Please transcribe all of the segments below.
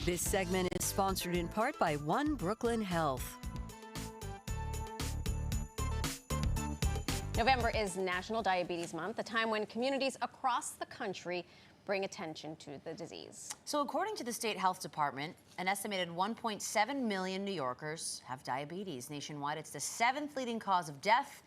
This segment is sponsored in part by One Brooklyn Health. November is National Diabetes Month, a time when communities across the country bring attention to the disease. So according to the State Health Department, an estimated 1.7 million New Yorkers have diabetes. Nationwide, it's the 7th leading cause of death.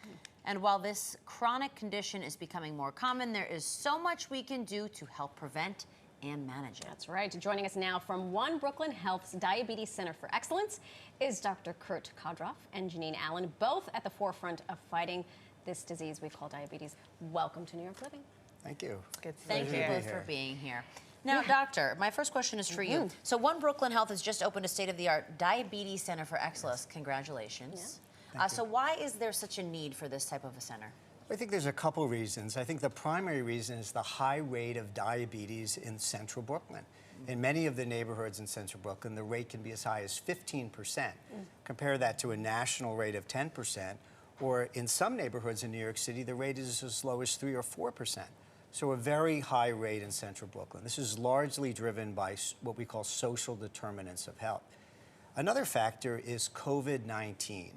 And while this chronic condition is becoming more common, there is so much we can do to help prevent and manage it. That's right. Joining us now from One Brooklyn Health's Diabetes Center for Excellence is Dr. Kodroff and Jeanine Allen, both at the forefront of fighting this disease we call diabetes. Welcome to New York Living. Thank you. Thank you both for being here. Now, doctor, my first question is for you. So One Brooklyn Health has just opened a state-of-the-art Diabetes Center for Excellence. Congratulations. So why is there such a need for this type of a center? I think there's a couple reasons. I think the primary reason is the high rate of diabetes in central Brooklyn. In many of the neighborhoods in central Brooklyn, the rate can be as high as 15%. Compare that to a national rate of 10%, or in some neighborhoods in New York City, the rate is as low as 3 or 4%. So a very high rate in central Brooklyn. This is largely driven by what we call social determinants of health. Another factor is COVID-19.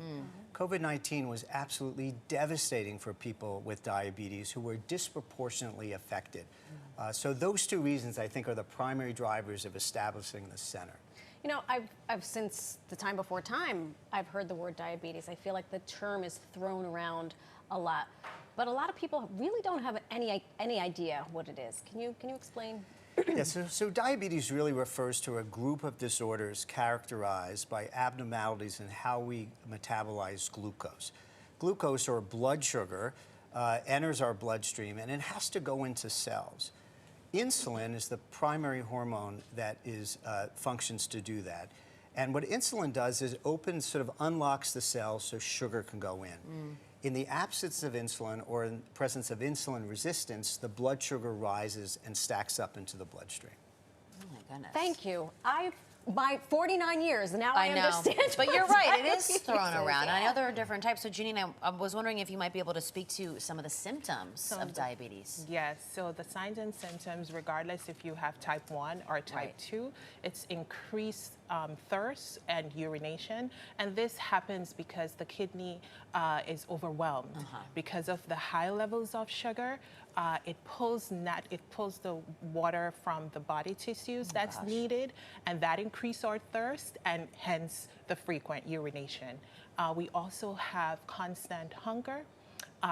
COVID-19 was absolutely devastating for people with diabetes who were disproportionately affected. So those two reasons, I think, are the primary drivers of establishing this center. You know, I've since the time before time, I've heard the word diabetes. I feel like the term is thrown around a lot, but a lot of people really don't have any idea what it is. Can you explain? Yes, so diabetes really refers to a group of disorders characterized by abnormalities in how we metabolize glucose. Glucose, or blood sugar, enters our bloodstream and it has to go into cells. Insulin is the primary hormone that functions to do that. And what insulin does is it sort of unlocks the cells so sugar can go in. In the absence of insulin or in the presence of insulin resistance, the blood sugar rises and stacks up into the bloodstream. Oh my goodness. Thank you. By 49 years, now I understand. But you're right, it is thrown around. And I know there are different types. So Jeanine, I was wondering if you might be able to speak to some of the symptoms of diabetes. Yes, so the signs and symptoms, regardless if you have type 1 or type 2, it's increased thirst and urination. And this happens because the kidney is overwhelmed. Because of the high levels of sugar, it pulls the water from the body tissues that's needed, and that increases our thirst and hence the frequent urination. We also have constant hunger,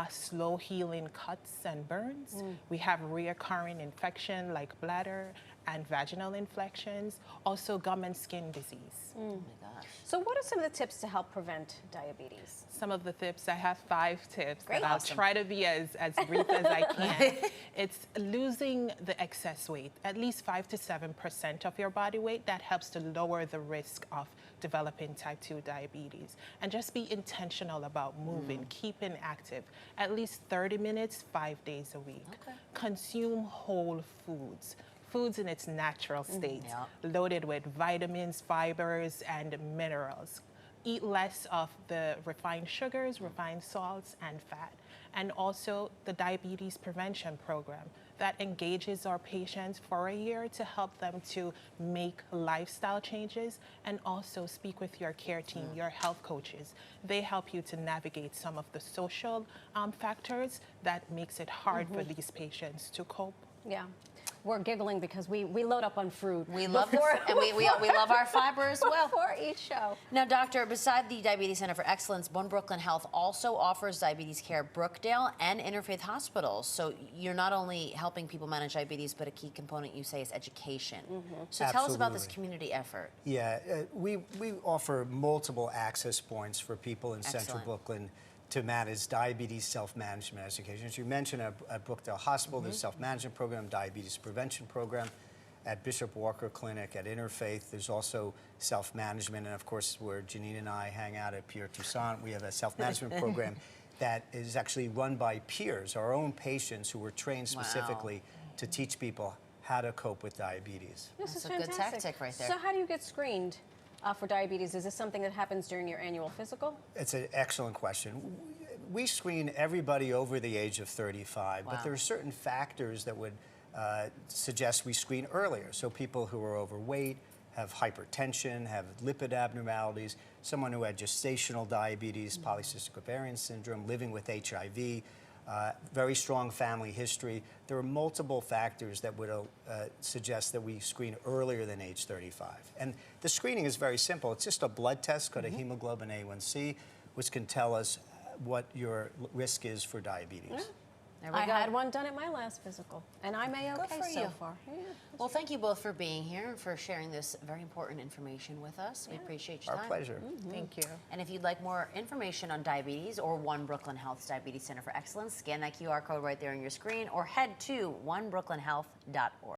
slow healing cuts and burns. We have reoccurring infection like bladder and vaginal infections, also gum and skin disease. Oh my gosh. So what are some of the tips to help prevent diabetes? Some of the tips, I have 5 tips Great. that I'll try to be as brief as I can. It's losing the excess weight, at least 5 to 7% of your body weight. That helps to lower the risk of developing type 2 diabetes. And just be intentional about moving, keeping active, at least 30 minutes, 5 days a week. Consume whole foods. Foods in its natural state, loaded with vitamins, fibers, and minerals. Eat less of the refined sugars, refined salts, and fat. And also the diabetes prevention program that engages our patients for a year to help them to make lifestyle changes, and also speak with your care team, your health coaches. They help you to navigate some of the social factors that makes it hard for these patients to cope. Yeah. We're giggling because we load up on fruit. We love and we love our fiber as well. Before each show. Now, doctor, beside the Diabetes Center for Excellence, One Brooklyn Health also offers diabetes care at Brookdale and Interfaith Hospitals. So you're not only helping people manage diabetes, but a key component you say is education. So tell us about this community effort. Yeah, we offer multiple access points for people in central Brooklyn to manage diabetes self-management education. As you mentioned, at Brookdale Hospital, there's a self-management program, diabetes prevention program. At Bishop Walker Clinic, at Interfaith, there's also self-management. And of course, where Jeanine and I hang out at Pierre Toussaint, we have a self-management program that is actually run by peers, our own patients who were trained specifically to teach people how to cope with diabetes. This is a good tactic right there. So how do you get screened for diabetes? Is this something that happens during your annual physical? It's an excellent question. We screen everybody over the age of 35, but there are certain factors that would suggest we screen earlier. So people who are overweight, have hypertension, have lipid abnormalities, someone who had gestational diabetes, polycystic ovarian syndrome, living with HIV, very strong family history. There are multiple factors that would suggest that we screen earlier than age 35. And the screening is very simple. It's just a blood test called a hemoglobin A1C, which can tell us what your risk is for diabetes. Yeah. There we I go. had one done at my last physical, and I'm Good A-okay for so you. far. Yeah. Well, thank you both for being here and for sharing this very important information with us. We appreciate your Our time. pleasure. Thank you. And if you'd like more information on diabetes or One Brooklyn Health's Diabetes Center for Excellence, scan that QR code right there on your screen or head to onebrooklynhealth.org.